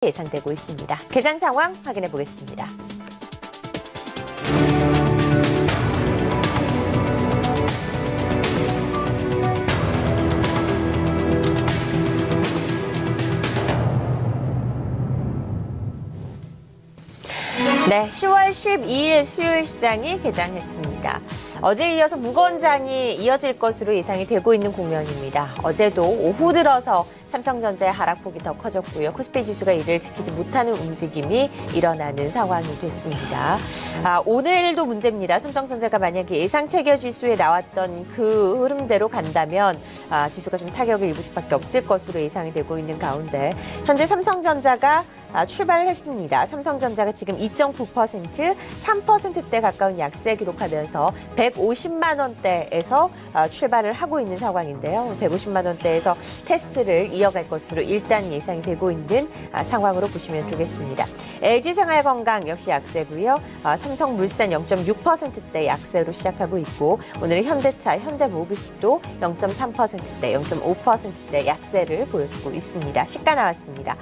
예상되고 있습니다. 개장 상황 확인해 보겠습니다. 네, 10월 12일 수요일 시장이 개장했습니다. 어제에 이어서 무거운 장이 이어질 것으로 예상이 되고 있는 국면입니다. 어제도 오후 들어서 삼성전자의 하락폭이 더 커졌고요. 코스피 지수가 이를 지키지 못하는 움직임이 일어나는 상황이 됐습니다. 오늘도 문제입니다. 삼성전자가 만약에 예상 체결 지수에 나왔던 그 흐름대로 간다면 지수가 좀 타격을 입을 수밖에 없을 것으로 예상이 되고 있는 가운데 현재 삼성전자가 출발을 했습니다. 삼성전자가 지금 2.9%, 3%대 가까운 약세 기록하면서 150만 원대에서 출발을 하고 있는 상황인데요. 150만 원대에서 테스트를 이어갈 것으로 일단 예상이 되고 있는 상황으로 보시면 되겠습니다. LG생활건강 역시 약세고요. 삼성물산 0.6%대 약세로 시작하고 있고 오늘은 현대차, 현대모비스도 0.3%대, 0.5%대 약세를 보여주고 있습니다. 시가 나왔습니다.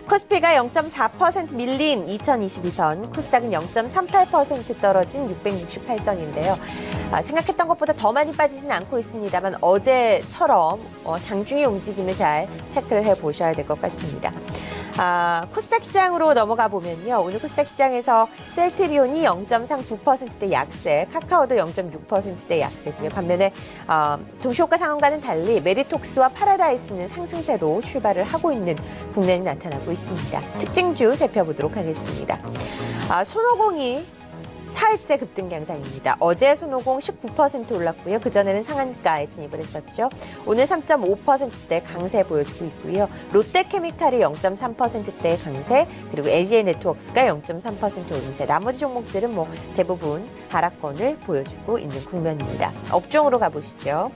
코스피가 0.4% 밀린 2022선, 코스닥은 0.38% 떨어진 668선인데요. 생각했던 것보다 더 많이 빠지진 않고 있습니다만 어제처럼 장중의 움직임을 잘 체크를 해보셔야 될 것 같습니다. 코스닥 시장으로 넘어가 보면요. 오늘 코스닥 시장에서 셀트리온이 0.39%대 약세, 카카오도 0.6%대 약세고요. 반면에 동시호가 상황과는 달리 메리톡스와 파라다이스는 상승세로 출발을 하고 있는 국면이 나타나고 있습니다. 특징주 살펴보도록 하겠습니다. 손오공이 4일째 급등 양상입니다. 어제 손오공 19% 올랐고요. 그전에는 상한가에 진입을 했었죠. 오늘 3.5%대 강세 보여주고 있고요. 롯데케미칼이 0.3%대 강세, 그리고 LG에너지네트워크스가 0.3% 오름세. 나머지 종목들은 대부분 하락권을 보여주고 있는 국면입니다. 업종으로 가보시죠.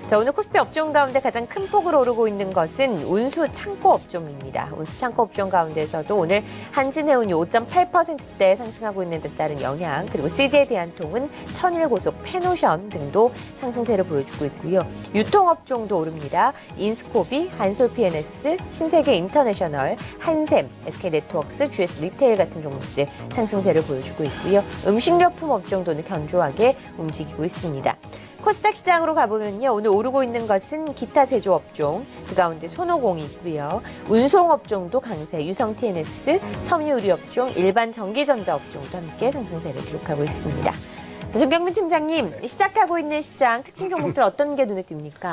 자, 오늘 코스피 업종 가운데 가장 큰 폭으로 오르고 있는 것은 운수 창고 업종입니다. 운수 창고 업종 가운데서도 오늘 한진해운이 5.8%대 상승하고 있는 데 따른 영향, 그리고 CJ대한통운, 천일고속, 페노션 등도 상승세를 보여주고 있고요. 유통업종도 오릅니다. 인스코비, 한솔-P&S, 신세계인터내셔널, 한샘, SK네트워크스, GS리테일 같은 종목들 상승세를 보여주고 있고요. 음식료품 업종도는 견조하게 움직이고 있습니다. 코스닥 시장으로 가보면요. 오늘 오르고 있는 것은 기타 제조업종, 그 가운데 손오공이 있고요. 운송업종도 강세, 유성-TNS, 섬유의료업종, 일반 전기전자업종도 함께 상승세를 기록하고 있습니다. 자, 정경민 팀장님, 시작하고 있는 시장 특징 종목들 어떤 게 눈에 띕니까?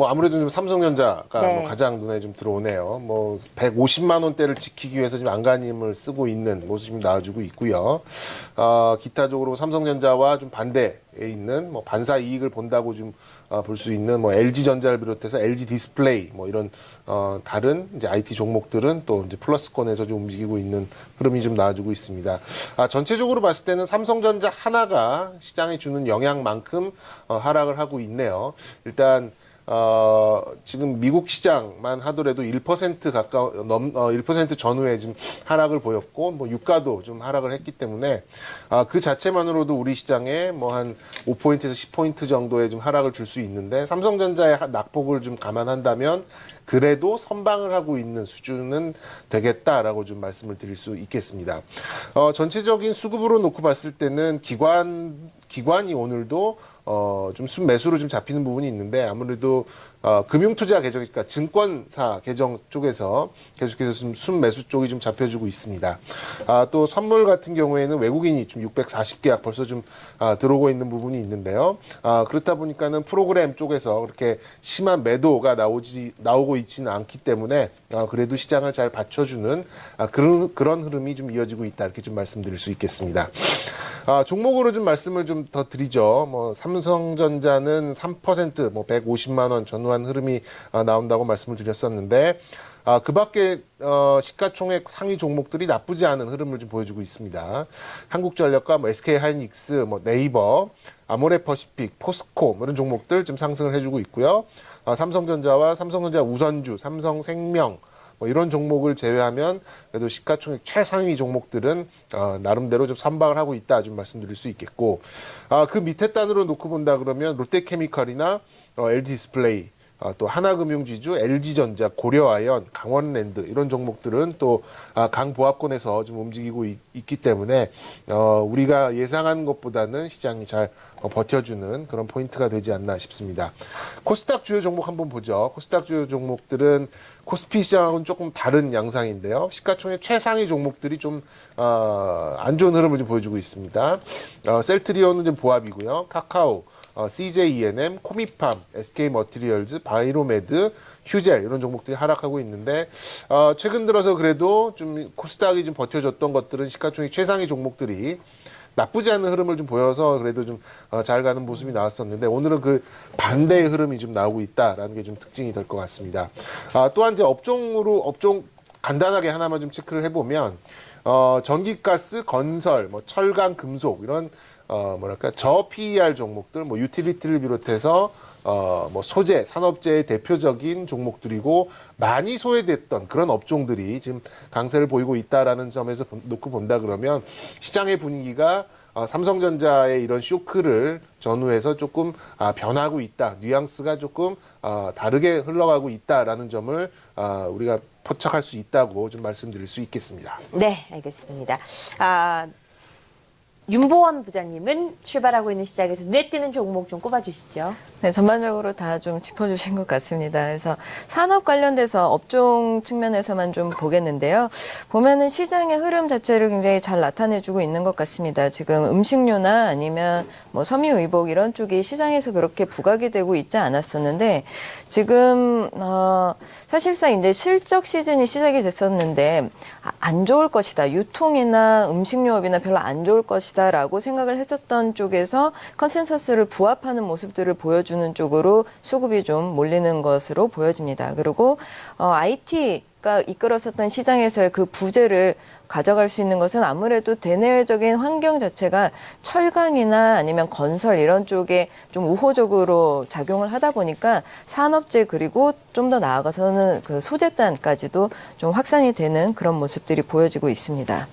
아무래도 좀 삼성전자가 네. 가장 눈에 좀 들어오네요. 150만 원대를 지키기 위해서 지금 안간힘을 쓰고 있는 모습이 나와주고 있고요. 기타적으로 삼성전자와 좀 반대에 있는 반사 이익을 본다고 좀 볼 수 있는 LG전자를 비롯해서 LG 디스플레이 이런 다른 이제 IT 종목들은 또 이제 플러스권에서 좀 움직이고 있는 흐름이 좀 나와주고 있습니다. 전체적으로 봤을 때는 삼성전자 하나가 시장에 주는 영향만큼 하락을 하고 있네요. 일단 지금 미국 시장만 하더라도 1% 가까운 1% 전후에 지금 하락을 보였고 유가도 좀 하락을 했기 때문에 그 자체만으로도 우리 시장에 한 5포인트에서 10포인트 정도의 좀 하락을 줄 수 있는데 삼성전자의 낙폭을 좀 감안한다면 그래도 선방을 하고 있는 수준은 되겠다라고 좀 말씀을 드릴 수 있겠습니다. 전체적인 수급으로 놓고 봤을 때는 기관이 오늘도 좀 순매수로 좀 잡히는 부분이 있는데 아무래도 금융투자 계정, 그러니까 증권사 계정 쪽에서 계속해서 좀 순매수 쪽이 좀 잡혀주고 있습니다. 또 선물 같은 경우에는 외국인이 좀 640계약 벌써 좀 들어오고 있는 부분이 있는데요. 그렇다 보니까는 프로그램 쪽에서 그렇게 심한 매도가 나오고 있지는 않기 때문에 그래도 시장을 잘 받쳐주는 그런 흐름이 좀 이어지고 있다 이렇게 좀 말씀드릴 수 있겠습니다. 종목으로 좀 말씀을 좀 더 드리죠. 삼성전자는 3% 150만 원 전후한 흐름이 나온다고 말씀을 드렸었는데 그 밖에 시가총액 상위 종목들이 나쁘지 않은 흐름을 좀 보여주고 있습니다. 한국전력과 SK하이닉스, 네이버, 아모레퍼시픽, 포스코 이런 종목들 좀 상승을 해주고 있고요. 삼성전자와 삼성전자 우선주, 삼성생명 이런 종목을 제외하면 그래도 시가총액 최상위 종목들은 나름대로 좀 선방을 하고 있다 좀 말씀드릴 수 있겠고 그 밑에 단으로 놓고 본다 그러면 롯데케미칼이나 LG 디스플레이 또 하나금융지주, LG전자, 고려아연, 강원랜드 이런 종목들은 또 강보합권에서 좀 움직이고 있기 때문에 우리가 예상한 것보다는 시장이 잘 버텨주는 그런 포인트가 되지 않나 싶습니다. 코스닥 주요 종목 한번 보죠. 코스닥 주요 종목들은 코스피 시장은 조금 다른 양상인데요. 시가총액 최상위 종목들이 좀 안 좋은 흐름을 좀 보여주고 있습니다. 셀트리온은 좀 보합이고요. 카카오, CJENM, 코미팜, SK머티리얼즈, 바이로메드, 휴젤 이런 종목들이 하락하고 있는데 최근 들어서 그래도 좀 코스닥이 좀 버텨줬던 것들은 시가총액 최상위 종목들이 나쁘지 않은 흐름을 좀 보여서 그래도 좀 잘 가는 모습이 나왔었는데 오늘은 그 반대의 흐름이 좀 나오고 있다라는 게 좀 특징이 될 것 같습니다. 또한 이제 업종 간단하게 하나만 좀 체크를 해보면 전기가스, 건설, 뭐 철강, 금속 이런 뭐랄까 저 PER 종목들, 뭐 유틸리티를 비롯해서 뭐 소재, 산업재의 대표적인 종목들이고 많이 소외됐던 그런 업종들이 지금 강세를 보이고 있다라는 점에서 놓고 본다 그러면 시장의 분위기가 삼성전자의 이런 쇼크를 전후해서 조금 변하고 있다, 뉘앙스가 조금 다르게 흘러가고 있다라는 점을 우리가 포착할 수 있다고 좀 말씀드릴 수 있겠습니다. 네, 알겠습니다. 윤보원 부장님은 출발하고 있는 시장에서 눈에 띄는 종목 좀 꼽아주시죠. 네, 전반적으로 다 좀 짚어주신 것 같습니다. 그래서 산업 관련돼서 업종 측면에서만 좀 보겠는데요. 보면은 시장의 흐름 자체를 굉장히 잘 나타내주고 있는 것 같습니다. 지금 음식료나 아니면 뭐 섬유의복 이런 쪽이 시장에서 그렇게 부각이 되고 있지 않았었는데 지금 사실상 이제 실적 시즌이 시작이 됐었는데 안 좋을 것이다. 유통이나 음식료업이나 별로 안 좋을 것이다라고 생각을 했었던 쪽에서 컨센서스를 부합하는 모습들을 보여주는 쪽으로 수급이 좀 몰리는 것으로 보여집니다. 그리고 IT가 이끌었었던 시장에서의 그 부재를 가져갈 수 있는 것은 아무래도 대내외적인 환경 자체가 철강이나 아니면 건설 이런 쪽에 좀 우호적으로 작용을 하다 보니까 산업재 그리고 좀 더 나아가서는 그 소재단까지도 좀 확산이 되는 그런 모습들이 보여지고 있습니다.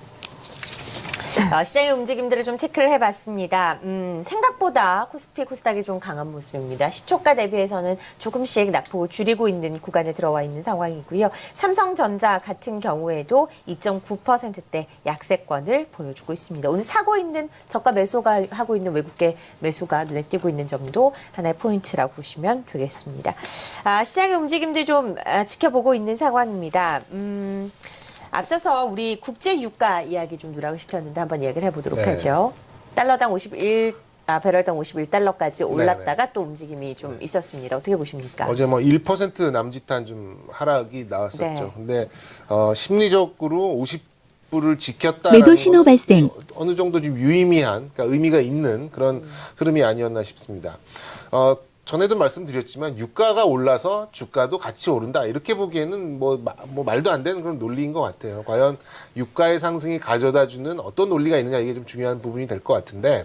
시장의 움직임들을 좀 체크를 해봤습니다. 생각보다 코스피, 코스닥이 좀 강한 모습입니다. 시초가 대비해서는 조금씩 낙폭을 줄이고 있는 구간에 들어와 있는 상황이고요. 삼성전자 같은 경우에도 2.9%대 약세권을 보여주고 있습니다. 오늘 사고 있는 저가 매수가 하고 있는 외국계 매수가 눈에 띄고 있는 점도 하나의 포인트라고 보시면 되겠습니다. 시장의 움직임들 좀 지켜보고 있는 상황입니다. 앞서서 우리 국제 유가 이야기 좀 누락을 시켰는데 한번 이야기를 해보도록 하죠. 달러당 배럴당 51달러까지 올랐다가 또 움직임이 좀 있었습니다. 어떻게 보십니까? 어제 뭐 1% 남짓한 좀 하락이 나왔었죠. 네. 근데 심리적으로 50불을 지켰다라는 매도 신호 발생. 어느 정도 좀 유의미한, 그러니까 의미가 있는 그런 흐름이 아니었나 싶습니다. 전에도 말씀드렸지만 유가가 올라서 주가도 같이 오른다 이렇게 보기에는 뭐 말도 안 되는 그런 논리인 것 같아요. 과연 유가의 상승이 가져다주는 어떤 논리가 있느냐 이게 좀 중요한 부분이 될 것 같은데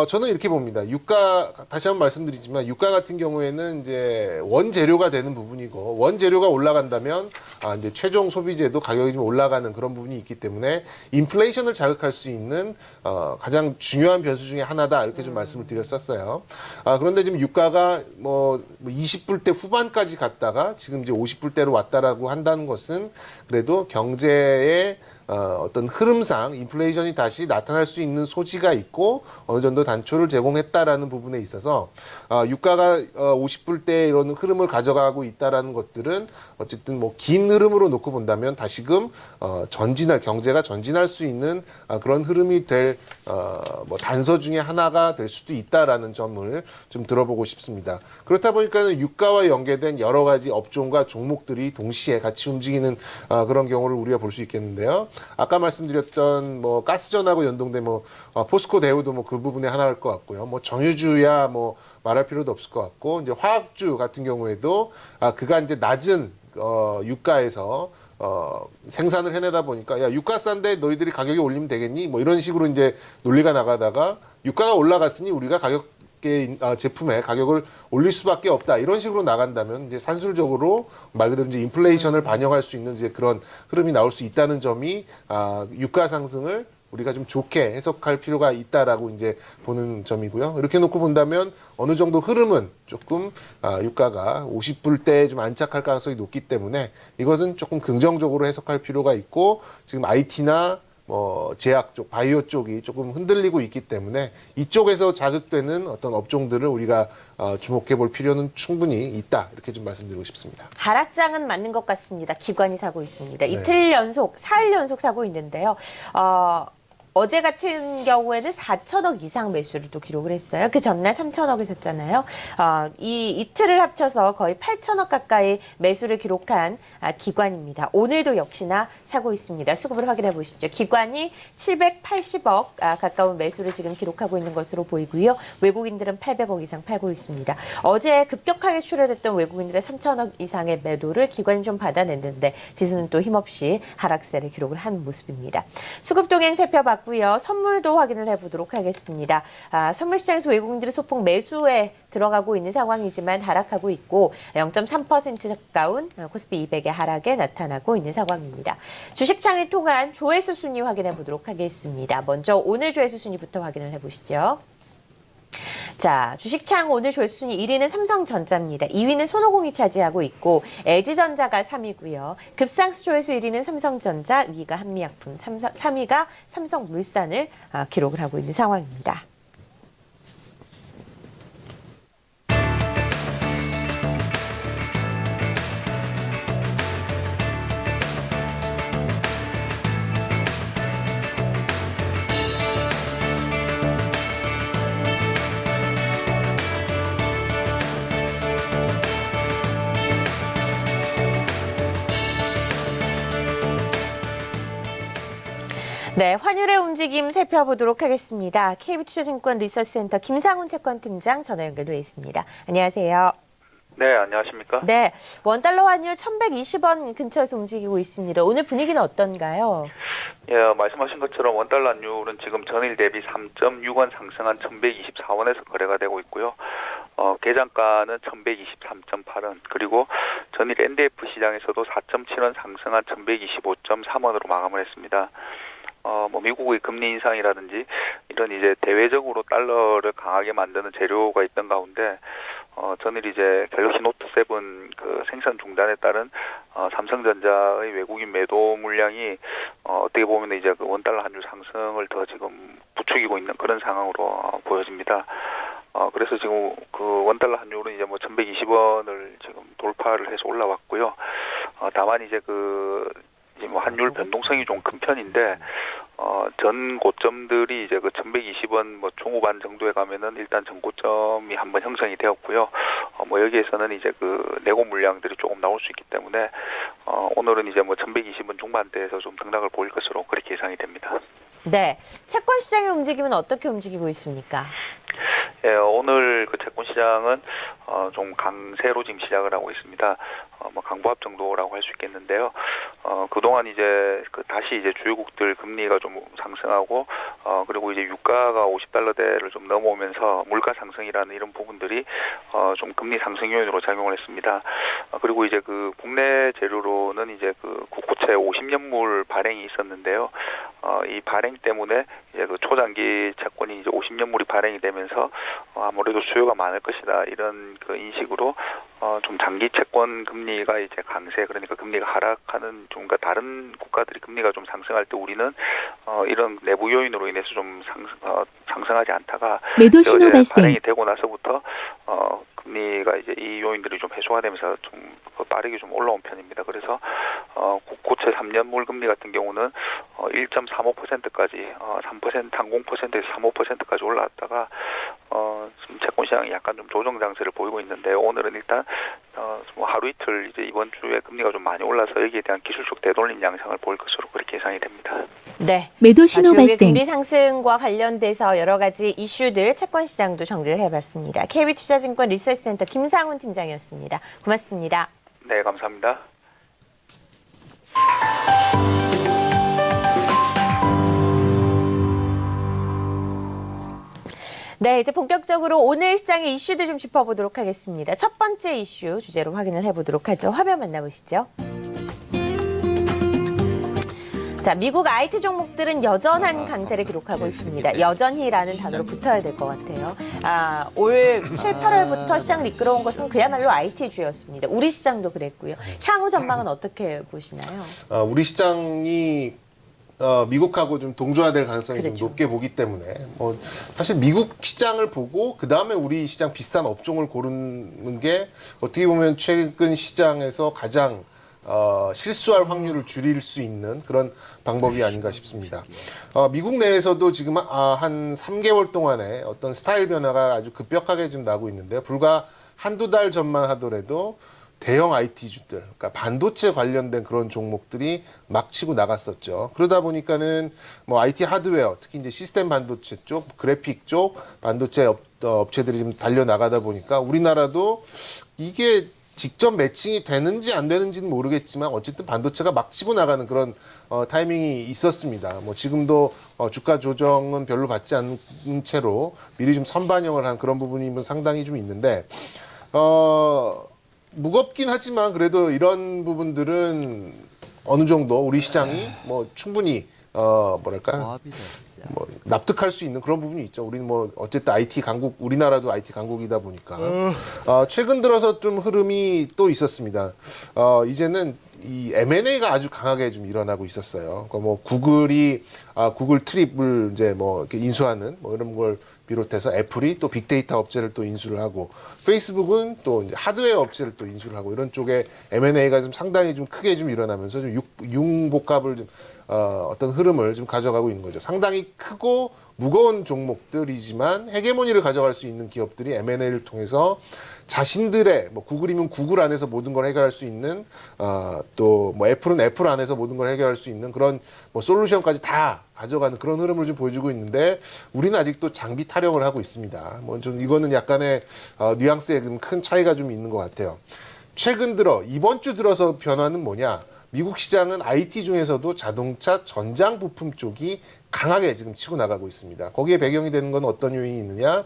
저는 이렇게 봅니다. 유가, 다시 한번 말씀드리지만, 유가 같은 경우에는 이제 원재료가 되는 부분이고, 원재료가 올라간다면, 이제 최종 소비재도 가격이 좀 올라가는 그런 부분이 있기 때문에, 인플레이션을 자극할 수 있는, 가장 중요한 변수 중에 하나다. 이렇게 좀 말씀을 드렸었어요. 그런데 지금 유가가 뭐 20불대 후반까지 갔다가, 지금 이제 50불대로 왔다라고 한다는 것은, 그래도 경제의 어떤 흐름상 인플레이션이 다시 나타날 수 있는 소지가 있고 어느 정도 단초를 제공했다라는 부분에 있어서 유가가 50불대 이런 흐름을 가져가고 있다라는 것들은 어쨌든 뭐 긴 흐름으로 놓고 본다면 다시금 경제가 전진할 수 있는 그런 흐름이 될 뭐 단서 중에 하나가 될 수도 있다라는 점을 좀 들어보고 싶습니다. 그렇다 보니까 유가와 연계된 여러 가지 업종과 종목들이 동시에 같이 움직이는 그런 경우를 우리가 볼 수 있겠는데요. 아까 말씀드렸던 뭐 가스전하고 연동된 뭐 포스코 대우도 뭐 그 부분에 하나일 것 같고요. 뭐 정유주야 뭐 말할 필요도 없을 것 같고 이제 화학주 같은 경우에도 그가 이제 낮은 유가에서 생산을 해내다 보니까 야 유가 싼데 너희들이 가격이 올리면 되겠니? 뭐 이런 식으로 이제 논리가 나가다가 유가가 올라갔으니 우리가 제품의 가격을 올릴 수밖에 없다. 이런 식으로 나간다면 이제 산술적으로 말 그대로 이제 인플레이션을 반영할 수 있는 이제 그런 흐름이 나올 수 있다는 점이 유가 상승을 우리가 좀 좋게 해석할 필요가 있다라고 이제 보는 점이고요. 이렇게 놓고 본다면 어느 정도 흐름은 조금 유가가 50불대에 좀 안착할 가능성이 높기 때문에 이것은 조금 긍정적으로 해석할 필요가 있고 지금 IT나 뭐 제약 쪽, 바이오 쪽이 조금 흔들리고 있기 때문에 이쪽에서 자극되는 어떤 업종들을 우리가 주목해 볼 필요는 충분히 있다. 이렇게 좀 말씀드리고 싶습니다. 하락장은 맞는 것 같습니다. 기관이 사고 있습니다. 이틀 연속, 4일 연속 사고 있는데요. 어제 같은 경우에는 4천억 이상 매수를 또 기록을 했어요. 그 전날 3천억을 샀잖아요. 이 이틀을 합쳐서 거의 8천억 가까이 매수를 기록한 기관입니다. 오늘도 역시나 사고 있습니다. 수급을 확인해 보시죠. 기관이 780억 가까운 매수를 지금 기록하고 있는 것으로 보이고요. 외국인들은 800억 이상 팔고 있습니다. 어제 급격하게 출혈했던 외국인들의 3천억 이상의 매도를 기관이 좀 받아냈는데 지수는 또 힘없이 하락세를 기록을 한 모습입니다. 수급 동행 살펴봤고 선물도 확인을 해보도록 하겠습니다. 선물 시장에서 외국인들이 소폭 매수에 들어가고 있는 상황이지만 하락하고 있고 0.3% 가까운 코스피 200의 하락에 나타나고 있는 상황입니다. 주식창을 통한 조회수 순위 확인해 보도록 하겠습니다. 먼저 오늘 조회수 순위부터 확인을 해보시죠. 자, 주식창 오늘 조회수 순위 1위는 삼성전자입니다. 2위는 손오공이 차지하고 있고 LG전자가 3위고요. 급상승 조회수 1위는 삼성전자, 2위가 한미약품, 3위가 삼성물산을 기록을 하고 있는 상황입니다. 네, 환율의 움직임 살펴보도록 하겠습니다. KB투자증권 리서치센터 김상훈 채권팀장 전화 연결돼 있습니다. 안녕하세요. 네, 안녕하십니까? 네, 원달러 환율 1,120원 근처에서 움직이고 있습니다. 오늘 분위기는 어떤가요? 예, 말씀하신 것처럼 원달러 환율은 지금 전일 대비 3.6원 상승한 1,124원에서 거래가 되고 있고요. 계장가는 1,123.8원, 그리고 전일 NDF 시장에서도 4.7원 상승한 1,125.3원으로 마감을 했습니다. 미국의 금리 인상이라든지 이런 이제 대외적으로 달러를 강하게 만드는 재료가 있던 가운데, 전일 이제 갤럭시 노트 7 그 생산 중단에 따른 삼성전자의 외국인 매도 물량이 어떻게 보면 이제 그 원달러 환율 상승을 더 지금 부추기고 있는 그런 상황으로 보여집니다. 그래서 지금 그 원달러 환율은 이제 뭐 1,120원을 지금 돌파를 해서 올라왔고요. 다만 이제 뭐 환율 변동성이 좀 큰 편인데, 전 고점들이 이제 그 1,120원 뭐 중후반 정도에 가면은 일단 전 고점이 한번 형성이 되었고요. 여기에서는 이제 그 내고 물량들이 조금 나올 수 있기 때문에, 오늘은 이제 뭐 1,120원 중반대에서 좀 등락을 보일 것으로 그렇게 예상이 됩니다. 네, 채권 시장의 움직임은 어떻게 움직이고 있습니까? 예, 오늘 그 채권 시장은 좀 강세로 지금 시작을 하고 있습니다. 강보합 정도라고 할 수 있겠는데요. 그동안 이제 다시 이제 주요국들 금리가 좀 상승하고, 그리고 이제 유가가 50달러대를 좀 넘어오면서 물가 상승이라는 이런 부분들이 좀 금리 상승 요인으로 작용을 했습니다. 그리고 이제 그 국내 재료로는 이제 그 국고채 50년물 발행이 있었는데요. 이 발행 때문에 이제 그 초장기 채권이 이제 50년물이 발행이 되면서 아무래도 수요가 많을 것이다, 이런 그 인식으로 좀 장기 채권 금리가 이제 강세, 그러니까 금리가 하락하는 좀 다른 국가들이 금리가 좀 상승할 때 우리는 이런 내부 요인으로 인해서 좀 상승하지 않다가 매도 신호 이제 발생. 발행이 되고 나서부터 금리가 이제 이 요인들이 좀 해소가 되면서 좀 빠르게 좀 올라온 편입니다. 그래서 국고채 3년물 금리 같은 경우는 1.35%까지 3% 항공%에서 3.5%까지 올라왔다가 지금 채권 시장이 약간 좀 조정 장세를 보이고 있는데, 오늘은 일단 하루 이틀 이제 이번 주에 금리가 좀 많이 올라서 여기에 대한 기술적 되돌림 양상을 보일 것으로 그렇게 예상이 됩니다. 네. 매도 신호 주요의 발생. 금리 상승과 관련돼서 여러 가지 이슈들 채권 시장도 정리를 해봤습니다. KB투자증권 리서치센터 김상훈 팀장이었습니다. 고맙습니다. 네, 감사합니다. 네, 이제 본격적으로 오늘 시장의 이슈들 좀 짚어보도록 하겠습니다. 첫 번째 이슈 주제로 확인을 해보도록 하죠. 화면 만나보시죠. 자, 미국 IT 종목들은 여전한 강세를 기록하고 있습니다. 여전히라는 단어로 붙어야 될 것 같아요. 올 7, 8월부터 시장 미끄러운 것은 그야말로 IT주였습니다. 우리 시장도 그랬고요. 향후 전망은 어떻게 보시나요? 우리 시장이 미국하고 좀 동조화될 가능성이 그렇죠. 좀 높게 보기 때문에 사실 미국 시장을 보고 그 다음에 우리 시장 비슷한 업종을 고르는 게 어떻게 보면 최근 시장에서 가장 실수할 확률을 줄일 수 있는 그런 방법이 아닌가 싶습니다. 미국 내에서도 지금 한 3개월 동안에 어떤 스타일 변화가 아주 급격하게 좀 나고 있는데요. 불과 한두 달 전만 하더라도 대형 IT주들, 그러니까 반도체 관련된 그런 종목들이 막 치고 나갔었죠. 그러다 보니까는 뭐 IT 하드웨어, 특히 이제 시스템 반도체 쪽, 그래픽 쪽 반도체 업체들이 좀 달려 나가다 보니까 우리나라도 이게 직접 매칭이 되는지 안 되는지는 모르겠지만 어쨌든 반도체가 막 치고 나가는 그런 타이밍이 있었습니다. 뭐 지금도 주가 조정은 별로 받지 않은 채로 미리 좀 선반영을 한 그런 부분이 상당히 좀 있는데 무겁긴 하지만 그래도 이런 부분들은 어느 정도 우리 시장이 뭐 충분히 뭐랄까 뭐 납득할 수 있는 그런 부분이 있죠. 우리는 뭐 어쨌든 IT 강국, 우리나라도 IT 강국이다 보니까 최근 들어서 좀 흐름이 또 있었습니다. 이제는 이 M&A가 아주 강하게 좀 일어나고 있었어요. 그러니까 뭐 구글이 구글 트립을 이제 뭐 이렇게 인수하는 뭐 이런 걸 비롯해서 애플이 또 빅데이터 업체를 또 인수를 하고 페이스북은 또 이제 하드웨어 업체를 또 인수를 하고 이런 쪽에 M&A가 좀 상당히 좀 크게 좀 일어나면서 좀 융복합을 좀 어떤 흐름을 좀 가져가고 있는 거죠. 상당히 크고 무거운 종목들이지만 헤게모니를 가져갈 수 있는 기업들이 M&A를 통해서 자신들의 뭐 구글이면 구글 안에서 모든 걸 해결할 수 있는 또 뭐 애플은 애플 안에서 모든 걸 해결할 수 있는 그런 뭐 솔루션까지 다 가져가는 그런 흐름을 좀 보여주고 있는데 우리는 아직도 장비 타령을 하고 있습니다. 뭐 좀 이거는 약간의 뉘앙스에 큰 차이가 좀 있는 것 같아요. 최근 들어 이번 주 들어서 변화는 뭐냐? 미국 시장은 IT 중에서도 자동차 전장 부품 쪽이 강하게 지금 치고 나가고 있습니다. 거기에 배경이 되는 건 어떤 요인이 있느냐?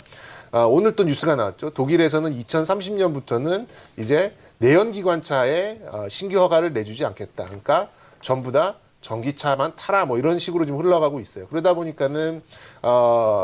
오늘 또 뉴스가 나왔죠. 독일에서는 2030년부터는 이제 내연기관차에 신규 허가를 내주지 않겠다. 그러니까 전부 다 전기차만 타라 뭐 이런 식으로 좀 흘러가고 있어요. 그러다 보니까는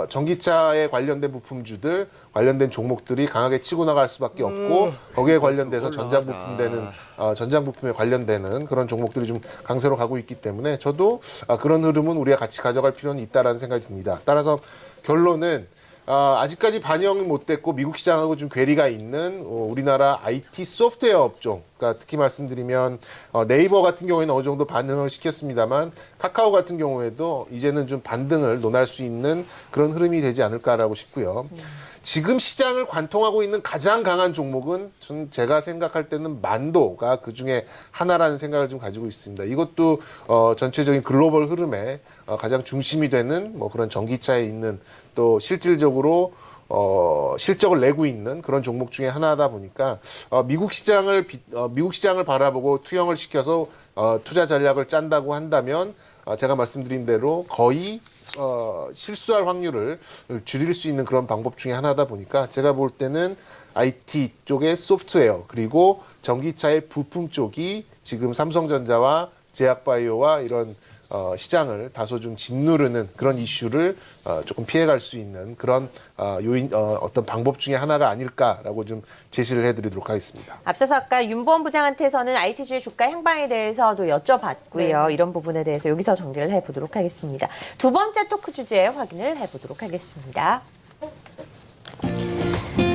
전기차에 관련된 부품주들 관련된 종목들이 강하게 치고 나갈 수밖에 없고 거기에 관련돼서 전장 부품에 관련되는 그런 종목들이 좀 강세로 가고 있기 때문에 저도 그런 흐름은 우리가 같이 가져갈 필요는 있다라는 생각이 듭니다. 따라서 결론은 아직까지 반영은 못 됐고 미국 시장하고 좀 괴리가 있는 우리나라 IT 소프트웨어 업종, 그러니까 특히 말씀드리면 네이버 같은 경우에는 어느 정도 반등을 시켰습니다만 카카오 같은 경우에도 이제는 좀 반등을 논할 수 있는 그런 흐름이 되지 않을까라고 싶고요. 지금 시장을 관통하고 있는 가장 강한 종목은 제가 생각할 때는 만도가 그 중에 하나라는 생각을 좀 가지고 있습니다. 이것도 전체적인 글로벌 흐름에 가장 중심이 되는 뭐 그런 전기차에 있는 또 실질적으로 실적을 내고 있는 그런 종목 중에 하나다 보니까 미국 시장을 바라보고 투영을 시켜서 투자 전략을 짠다고 한다면 제가 말씀드린 대로 거의 실수할 확률을 줄일 수 있는 그런 방법 중에 하나다 보니까 제가 볼 때는 IT 쪽의 소프트웨어 그리고 전기차의 부품 쪽이 지금 삼성전자와 제약바이오와 이런 시장을 다소 좀 짓누르는 그런 이슈를 조금 피해갈 수 있는 그런 요인 어떤 방법 중에 하나가 아닐까라고 좀 제시를 해드리도록 하겠습니다. 앞서서 아까 윤보원 부장한테서는 IT주의 주가 향방에 대해서도 여쭤봤고요. 네. 이런 부분에 대해서 여기서 정리를 해보도록 하겠습니다. 두 번째 토크 주제 확인을 해보도록 하겠습니다.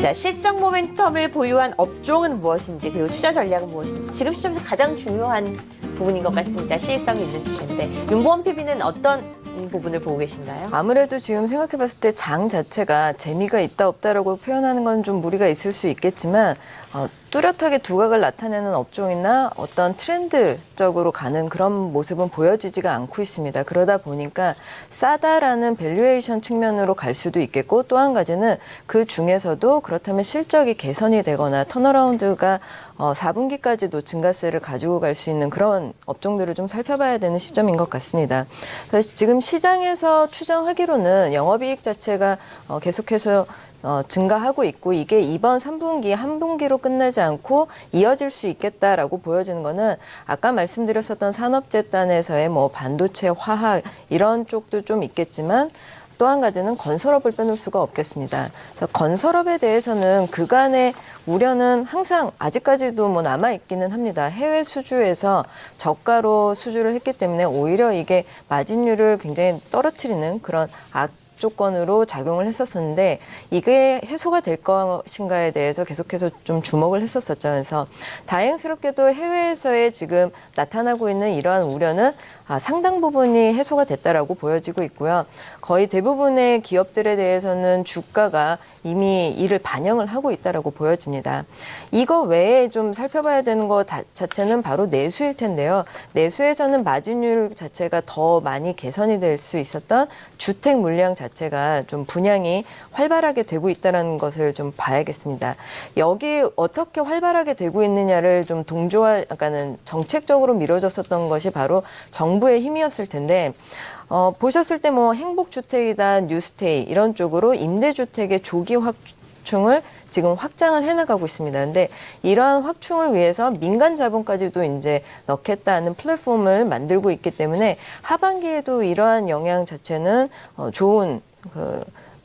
자, 실적 모멘텀을 보유한 업종은 무엇인지 그리고 투자 전략은 무엇인지 지금 시점에서 가장 중요한 부분인 것 같습니다. 시의성이 있는 주제인데 윤보원 PB는 어떤 부분을 보고 계신가요? 아무래도 지금 생각해봤을 때 장 자체가 재미가 있다 없다라고 표현하는 건 좀 무리가 있을 수 있겠지만 뚜렷하게 두각을 나타내는 업종이나 어떤 트렌드적으로 가는 그런 모습은 보여지지가 않고 있습니다. 그러다 보니까 싸다라는 밸류에이션 측면으로 갈 수도 있겠고 또 한 가지는 그 중에서도 그렇다면 실적이 개선이 되거나 턴어라운드가 4분기까지도 증가세를 가지고 갈 수 있는 그런 업종들을 좀 살펴봐야 되는 시점인 것 같습니다. 사실 지금 시장에서 추정하기로는 영업이익 자체가 계속해서 증가하고 있고 이게 이번 3분기 한 분기로 끝나지 않고 이어질 수 있겠다라고 보여지는 거는 아까 말씀드렸었던 산업재단에서의 뭐 반도체, 화학 이런 쪽도 좀 있겠지만 또 한 가지는 건설업을 빼놓을 수가 없겠습니다. 그래서 건설업에 대해서는 그간의 우려는 항상 아직까지도 뭐 남아있기는 합니다. 해외 수주에서 저가로 수주를 했기 때문에 오히려 이게 마진율을 굉장히 떨어뜨리는 그런 조건으로 작용을 했었는데 이게 해소가 될 것인가에 대해서 계속해서 좀 주목을 했었었죠. 그래서 다행스럽게도 해외에서의 지금 나타나고 있는 이러한 우려는 상당 부분이 해소가 됐다라고 보여지고 있고요. 거의 대부분의 기업들에 대해서는 주가가 이미 이를 반영을 하고 있다라고 보여집니다. 이거 외에 좀 살펴봐야 되는 것 자체는 바로 내수일 텐데요. 내수에서는 마진율 자체가 더 많이 개선이 될 수 있었던 주택 물량 자체가 좀 분양이 활발하게 되고 있다는 것을 좀 봐야겠습니다. 여기 어떻게 활발하게 되고 있느냐를 좀 동조하는 정책적으로 미뤄졌었던 것이 바로 정부의 힘이었을 텐데 보셨을 때 뭐 행복주택이다, 뉴스테이 이런 쪽으로 임대주택의 조기 확충을 지금 확장을 해나가고 있습니다. 근데 이러한 확충을 위해서 민간 자본까지도 이제 넣겠다는 플랫폼을 만들고 있기 때문에 하반기에도 이러한 영향 자체는 좋은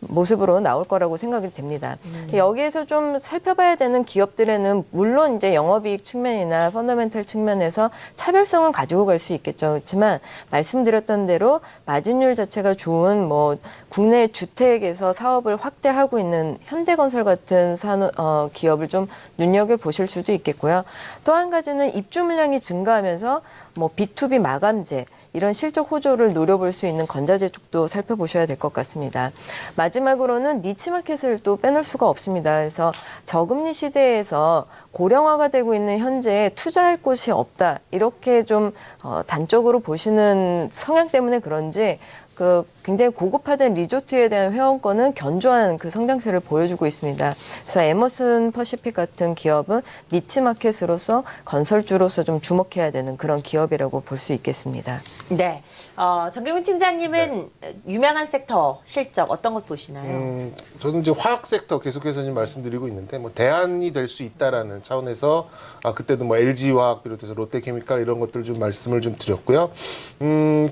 모습으로 나올 거라고 생각이 됩니다. 여기에서 좀 살펴봐야 되는 기업들에는 물론 이제 영업이익 측면이나 펀더멘털 측면에서 차별성은 가지고 갈 수 있겠죠. 그렇지만 말씀드렸던 대로 마진율 자체가 좋은 뭐 국내 주택에서 사업을 확대하고 있는 현대건설 같은 기업을 좀 눈여겨 보실 수도 있겠고요. 또 한 가지는 입주 물량이 증가하면서 뭐 B2B 마감재 이런 실적 호조를 노려볼 수 있는 건자재 쪽도 살펴보셔야 될 것 같습니다. 마지막으로는 니치마켓을 또 빼놓을 수가 없습니다. 그래서 저금리 시대에서 고령화가 되고 있는 현재 투자할 곳이 없다. 이렇게 좀 단적으로 보시는 성향 때문에 그런지 굉장히 고급화된 리조트에 대한 회원권은 견조한 그 성장세를 보여주고 있습니다. 그래서 에머슨 퍼시픽 같은 기업은 니치 마켓으로서 건설주로서 좀 주목해야 되는 그런 기업이라고 볼 수 있겠습니다. 네, 정경민 팀장님은 유명한 섹터 실적 어떤 것 보시나요? 저는 이제 화학 섹터 계속해서 지금 말씀드리고 있는데 뭐 대안이 될 수 있다라는 차원에서 그때도 뭐 LG 화학 비롯해서 롯데케미칼 이런 것들 좀 말씀을 좀 드렸고요.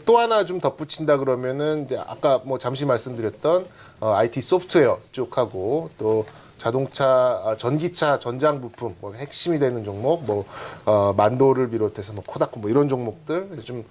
또 하나 좀 덧붙인다 그러면은 이제 아까 뭐 잠시 말씀드렸던 IT 소프트웨어 쪽하고 또 자동차, 전기차 전장 부품, 뭐 핵심이 되는 종목, 뭐 만도를 비롯해서 뭐 코다코 뭐 이런 종목들 좀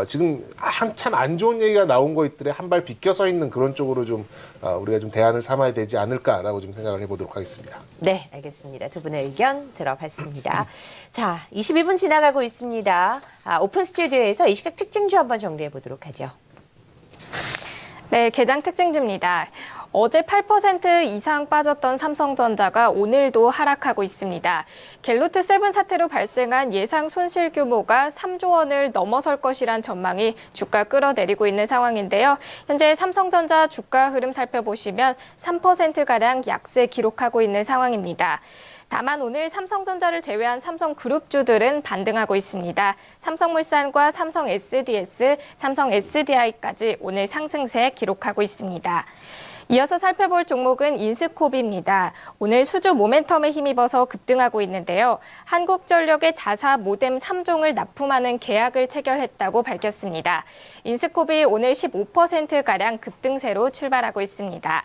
지금 한참 안 좋은 얘기가 나온 것들에 한 발 비껴서 있는 그런 쪽으로 좀 우리가 좀 대안을 삼아야 되지 않을까라고 좀 생각을 해보도록 하겠습니다. 네, 알겠습니다. 두 분의 의견 들어봤습니다. 자, 22분 지나가고 있습니다. 오픈 스튜디오에서 이 시각 특징주 한번 정리해 보도록 하죠. 네, 개장 특징주입니다. 어제 8% 이상 빠졌던 삼성전자가 오늘도 하락하고 있습니다. 갤로트 7 사태로 발생한 예상 손실 규모가 3조 원을 넘어설 것이란 전망이 주가 끌어내리고 있는 상황인데요. 현재 삼성전자 주가 흐름 살펴보시면 3%가량 약세 기록하고 있는 상황입니다. 다만 오늘 삼성전자를 제외한 삼성그룹주들은 반등하고 있습니다. 삼성물산과 삼성 SDS, 삼성 SDI까지 오늘 상승세 기록하고 있습니다. 이어서 살펴볼 종목은 인스코비입니다. 오늘 수주 모멘텀에 힘입어서 급등하고 있는데요. 한국전력의 자사 모뎀 3종을 납품하는 계약을 체결했다고 밝혔습니다. 인스코비 오늘 15%가량 급등세로 출발하고 있습니다.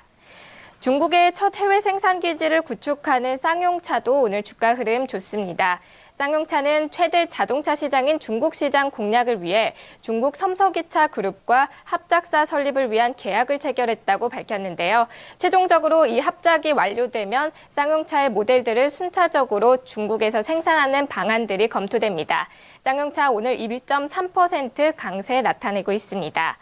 중국의 첫 해외 생산 기지를 구축하는 쌍용차도 오늘 주가 흐름 좋습니다. 쌍용차는 최대 자동차 시장인 중국 시장 공략을 위해 중국 섬서기차 그룹과 합작사 설립을 위한 계약을 체결했다고 밝혔는데요. 최종적으로 이 합작이 완료되면 쌍용차의 모델들을 순차적으로 중국에서 생산하는 방안들이 검토됩니다. 쌍용차 오늘 1.3% 강세 나타내고 있습니다.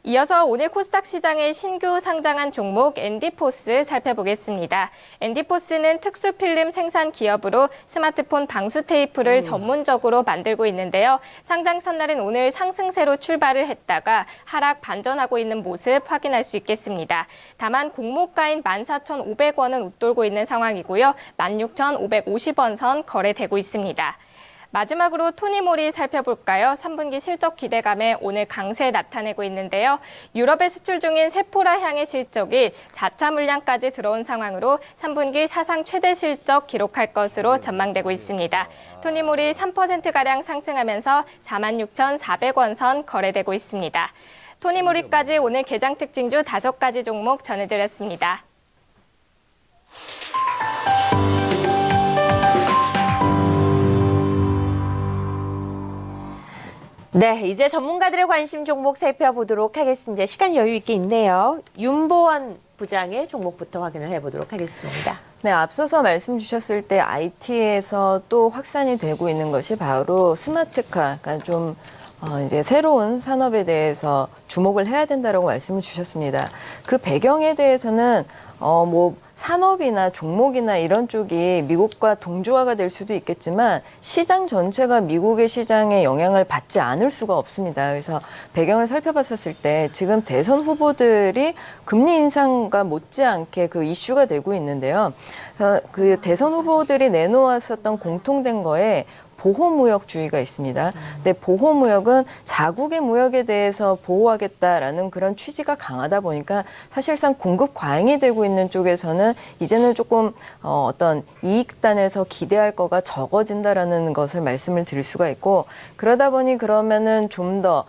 이어서 오늘 코스닥 시장에 신규 상장한 종목 앤디포스 살펴보겠습니다. 앤디포스는 특수필름 생산 기업으로 스마트폰 방수 테이프를 전문적으로 만들고 있는데요. 상장 첫날은 오늘 상승세로 출발을 했다가 하락 반전하고 있는 모습 확인할 수 있겠습니다. 다만 공모가인 14,500원은 웃돌고 있는 상황이고요. 16,550원 선 거래되고 있습니다. 마지막으로 토니모리 살펴볼까요? 3분기 실적 기대감에 오늘 강세 나타내고 있는데요. 유럽에 수출 중인 세포라 향의 실적이 4차 물량까지 들어온 상황으로 3분기 사상 최대 실적 기록할 것으로 전망되고 있습니다. 토니모리 3%가량 상승하면서 46,400원 선 거래되고 있습니다. 토니모리까지 오늘 개장 특징주 5가지 종목 전해드렸습니다. 네, 이제 전문가들의 관심 종목 살펴보도록 하겠습니다. 시간 여유 있게 있네요. 윤보원 부장의 종목부터 확인을 해보도록 하겠습니다. 네, 앞서서 말씀 주셨을 때 IT에서 또 확산이 되고 있는 것이 바로 스마트카, 그러니까 좀 이제 새로운 산업에 대해서 주목을 해야 된다라고 말씀을 주셨습니다. 그 배경에 대해서는 뭐 산업이나 종목이나 이런 쪽이 미국과 동조화가 될 수도 있겠지만 시장 전체가 미국의 시장에 영향을 받지 않을 수가 없습니다. 그래서 배경을 살펴봤었을 때 지금 대선 후보들이 금리 인상과 못지않게 그 이슈가 되고 있는데요. 그 대선 후보들이 내놓았었던 공통된 거에 보호무역주의가 있습니다. 근데 보호무역은 자국의 무역에 대해서 보호하겠다라는 그런 취지가 강하다 보니까 사실상 공급 과잉이 되고 있는 쪽에서는 이제는 조금 어떤 이익단에서 기대할 거가 적어진다라는 것을 말씀을 드릴 수가 있고, 그러다 보니 그러면은 좀 더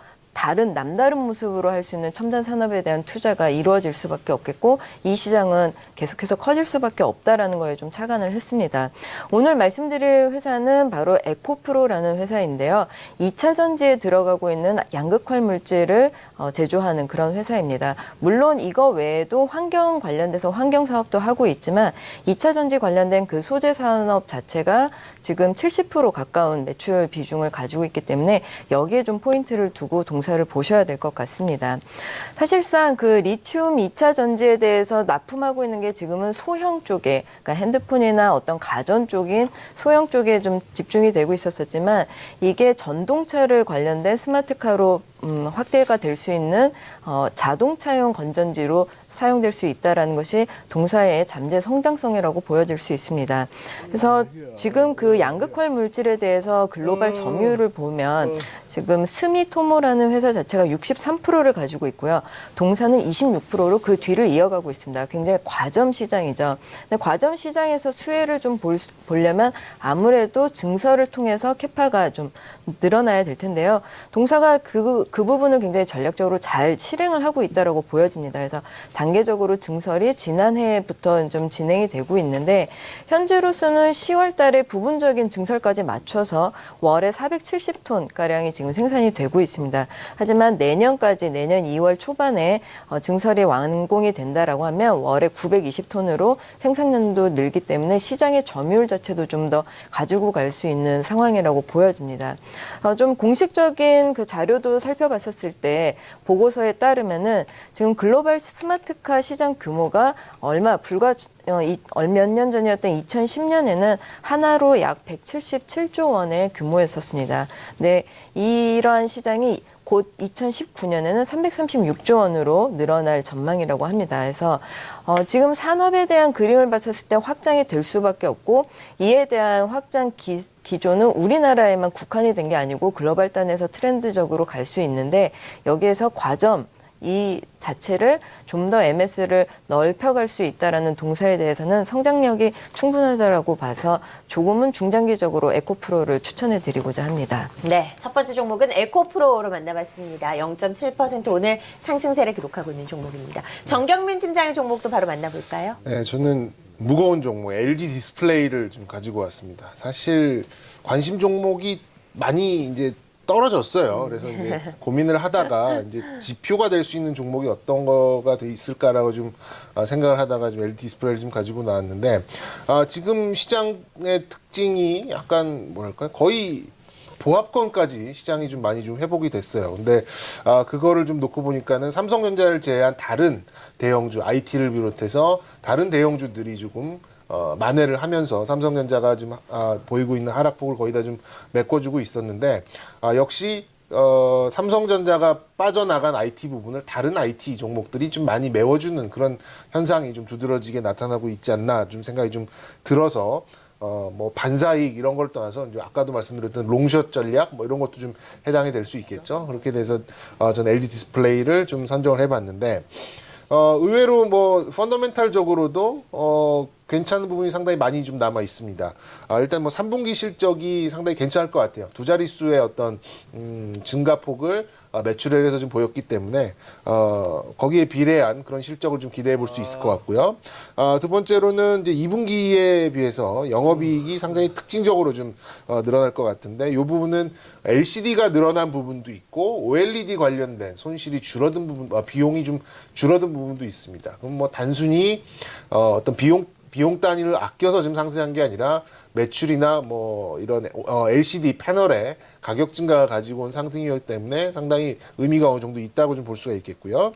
남다른 모습으로 할 수 있는 첨단 산업에 대한 투자가 이루어질 수밖에 없겠고, 이 시장은 계속해서 커질 수밖에 없다라는 거에 좀 착안을 했습니다. 오늘 말씀드릴 회사는 바로 에코프로라는 회사인데요. 2차 전지에 들어가고 있는 양극화 물질을 제조하는 그런 회사입니다. 물론 이거 외에도 환경 관련돼서 환경 사업도 하고 있지만 2차 전지 관련된 그 소재 산업 자체가 지금 70% 가까운 매출 비중을 가지고 있기 때문에 여기에 좀 포인트를 두고 동사를 보셔야 될 것 같습니다. 사실상 그 리튬 2차 전지에 대해서 납품하고 있는 게 지금은 소형 쪽에, 그러니까 핸드폰이나 어떤 가전 쪽인 소형 쪽에 좀 집중이 되고 있었지만 이게 전동차를 관련된 스마트카로 확대가 될 수 있는 자동차용 건전지로 사용될 수 있다는 것이 동사의 잠재 성장성이라고 보여질 수 있습니다. 그래서 지금 그 양극화 물질에 대해서 글로벌 점유율을 보면 지금 스미토모라는 회사 자체가 63%를 가지고 있고요. 동사는 26%로 그 뒤를 이어가고 있습니다. 굉장히 과점 시장이죠. 근데 과점 시장에서 수혜를 좀 보려면 아무래도 증설을 통해서 캐파가 좀 늘어나야 될 텐데요. 동사가 그 부분을 굉장히 전략적으로 잘 실행을 하고 있다고 보여집니다. 그래서 단계적으로 증설이 지난해부터 좀 진행이 되고 있는데 현재로서는 10월 달에 부분적인 증설까지 맞춰서 월에 470톤 가량이 지금 생산이 되고 있습니다. 하지만 내년 2월 초반에 증설이 완공이 된다라고 하면 월에 920톤으로 생산량도 늘기 때문에 시장의 점유율 자체도 좀 더 가지고 갈 수 있는 상황이라고 보여집니다. 좀 공식적인 그 자료도 살펴봤었을 때 보고서에 따르면은 지금 글로벌 스마트카 시장 규모가 몇 년 전이었던 2010년에는 하나로 약 177조 원의 규모였었습니다. 네, 이러한 시장이 곧 2019년에는 336조 원으로 늘어날 전망이라고 합니다. 그래서 지금 산업에 대한 그림을 봤었을 때 확장이 될 수밖에 없고, 이에 대한 확장 기조는 우리나라에만 국한이 된 게 아니고 글로벌 단에서 트렌드적으로 갈 수 있는데, 여기에서 과점 이 자체를 좀 더 MS를 넓혀갈 수 있다라는 동사에 대해서는 성장력이 충분하다라고 봐서 조금은 중장기적으로 에코프로를 추천해 드리고자 합니다. 네, 첫 번째 종목은 에코프로로 만나봤습니다. 0.7% 오늘 상승세를 기록하고 있는 종목입니다. 정경민 팀장의 종목도 바로 만나볼까요? 네, 저는 무거운 종목 LG 디스플레이를 좀 가지고 왔습니다. 사실 관심 종목이 많이 이제 떨어졌어요. 그래서 이제 고민을 하다가 이제 지표가 될 수 있는 종목이 어떤 거가 돼 있을까라고 좀 생각을 하다가 좀 LG 디스플레이를 좀 가지고 나왔는데, 지금 시장의 특징이 약간 뭐랄까요, 거의 보합권까지 시장이 좀 많이 좀 회복이 됐어요. 근데 그거를 좀 놓고 보니까는 삼성전자를 제외한 다른 대형주, IT를 비롯해서 다른 대형주들이 조금 만회를 하면서 삼성전자가 좀 보이고 있는 하락폭을 거의 다 좀 메꿔주고 있었는데, 역시 삼성전자가 빠져나간 IT 부분을 다른 IT 종목들이 좀 많이 메워주는 그런 현상이 좀 두드러지게 나타나고 있지 않나 좀 생각이 좀 들어서 뭐 반사이익 이런 걸 떠나서 이제 아까도 말씀드렸던 롱숏 전략 뭐 이런 것도 좀 해당이 될 수 있겠죠. 그렇게 돼서 저는 LG 디스플레이를 좀 선정을 해봤는데 의외로 뭐 펀더멘탈적으로도 괜찮은 부분이 상당히 많이 좀 남아 있습니다. 일단 뭐 3분기 실적이 상당히 괜찮을 것 같아요. 두 자릿수의 어떤 증가폭을 매출액에서 좀 보였기 때문에 거기에 비례한 그런 실적을 좀 기대해 볼 수 있을 것 같고요. 두 번째로는 이제 2분기에 비해서 영업이익이 상당히 특징적으로 좀 늘어날 것 같은데 이 부분은 LCD가 늘어난 부분도 있고 OLED 관련된 손실이 줄어든 부분, 비용이 좀 줄어든 부분도 있습니다. 그럼 뭐 단순히 어떤 비용 단위를 아껴서 지금 상승한 게 아니라 매출이나 뭐 이런 LCD 패널의 가격 증가가 가지고 온 상승이었기 때문에 상당히 의미가 어느 정도 있다고 좀 볼 수가 있겠고요.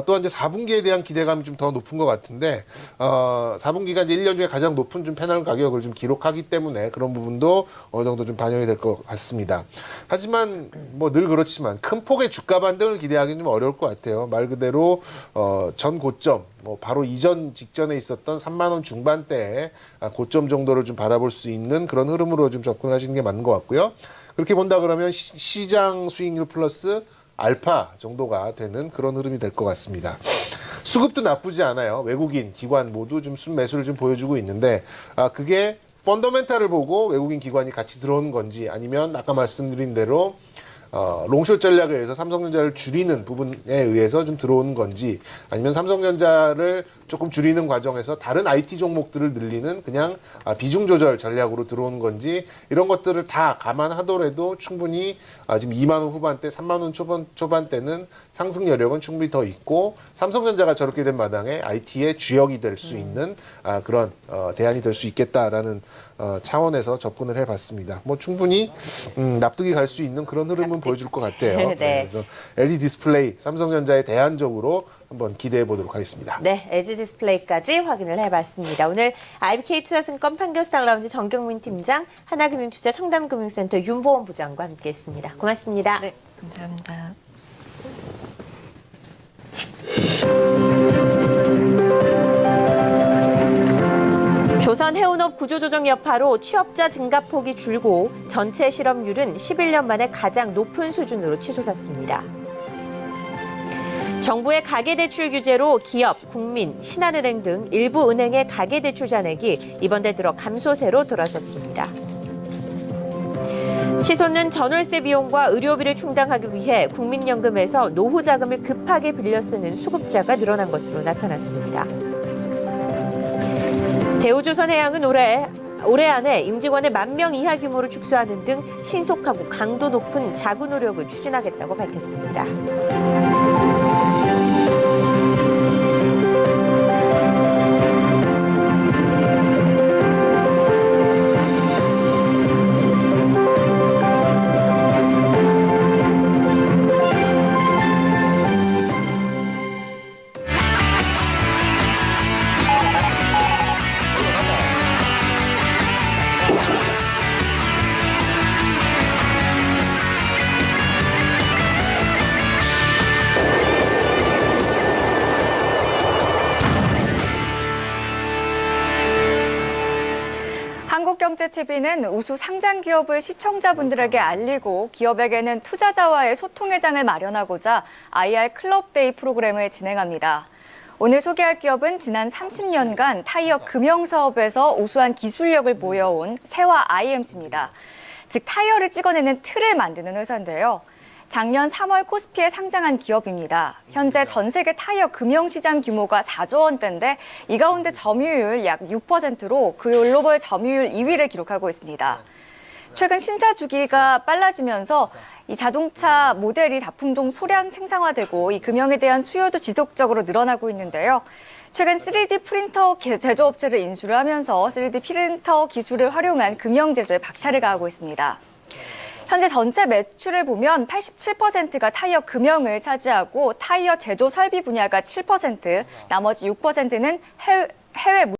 또한 이제 4분기에 대한 기대감이 좀 더 높은 것 같은데 4분기가 이제 1년 중에 가장 높은 좀 패널 가격을 좀 기록하기 때문에 그런 부분도 어느 정도 좀 반영이 될 것 같습니다. 하지만 뭐 늘 그렇지만 큰 폭의 주가 반등을 기대하기는 좀 어려울 것 같아요. 말 그대로 전 고점 뭐 바로 이전 직전에 있었던 3만 원 중반대의 고점 정도를 좀 바라볼 수 있는 그런 흐름으로 좀 접근하시는 게 맞는 것 같고요. 그렇게 본다 그러면 시장 수익률 플러스 알파 정도가 되는 그런 흐름이 될 것 같습니다. 수급도 나쁘지 않아요. 외국인 기관 모두 좀 순매수를 좀 보여주고 있는데 그게 펀더멘탈을 보고 외국인 기관이 같이 들어오는 건지 아니면 아까 말씀드린 대로 롱숏 전략에 의해서 삼성전자를 줄이는 부분에 의해서 좀 들어오는 건지 아니면 삼성전자를 조금 줄이는 과정에서 다른 IT 종목들을 늘리는 그냥 비중 조절 전략으로 들어오는 건지 이런 것들을 다 감안하더라도 충분히 지금 2만 원 후반대, 3만 원 초반대는 상승 여력은 충분히 더 있고 삼성전자가 저렇게 된 마당에 IT의 주역이 될 수 있는 그런 대안이 될 수 있겠다라는 차원에서 접근을 해봤습니다. 뭐 충분히 납득이 갈 수 있는 그런 흐름은 보여줄 것 같아요. 네. 그래서 LG 디스플레이, 삼성전자의 대안적으로 한번 기대해 보도록 하겠습니다. 네, LG 디스플레이까지 확인을 해봤습니다. 오늘 IBK 투자증권 판교스탁 라운지 정경민 팀장, 하나금융투자 청담금융센터 윤보원 부장과 함께했습니다. 고맙습니다. 네, 감사합니다. 조선 해운업 구조조정 여파로 취업자 증가폭이 줄고 전체 실업률은 11년 만에 가장 높은 수준으로 치솟았습니다. 정부의 가계대출 규제로 기업, 국민, 신한은행 등 일부 은행의 가계대출 잔액이 이번 달 들어 감소세로 돌아섰습니다. 치솟는 전월세 비용과 의료비를 충당하기 위해 국민연금에서 노후 자금을 급하게 빌려 쓰는 수급자가 늘어난 것으로 나타났습니다. 대우조선해양은 올해 안에 임직원을 10,000명 이하 규모로 축소하는 등 신속하고 강도 높은 자구 노력을 추진하겠다고 밝혔습니다. 한국경제TV는 우수 상장 기업을 시청자분들에게 알리고 기업에게는 투자자와의 소통의 장을 마련하고자 IR 클럽데이 프로그램을 진행합니다. 오늘 소개할 기업은 지난 30년간 타이어 금형 사업에서 우수한 기술력을 보여온 세화 IMC입니다. 즉 타이어를 찍어내는 틀을 만드는 회사인데요. 작년 3월 코스피에 상장한 기업입니다. 현재 전 세계 타이어 금형 시장 규모가 4조 원대인데 이 가운데 점유율 약 6%로 글로벌 점유율 2위를 기록하고 있습니다. 최근 신차 주기가 빨라지면서 이 자동차 모델이 다품종 소량 생산화되고 이 금형에 대한 수요도 지속적으로 늘어나고 있는데요. 최근 3D 프린터 제조업체를 인수를 하면서 3D 프린터 기술을 활용한 금형 제조에 박차를 가하고 있습니다. 현재 전체 매출을 보면 87%가 타이어 금형을 차지하고 타이어 제조 설비 분야가 7%, 나머지 6%는 해외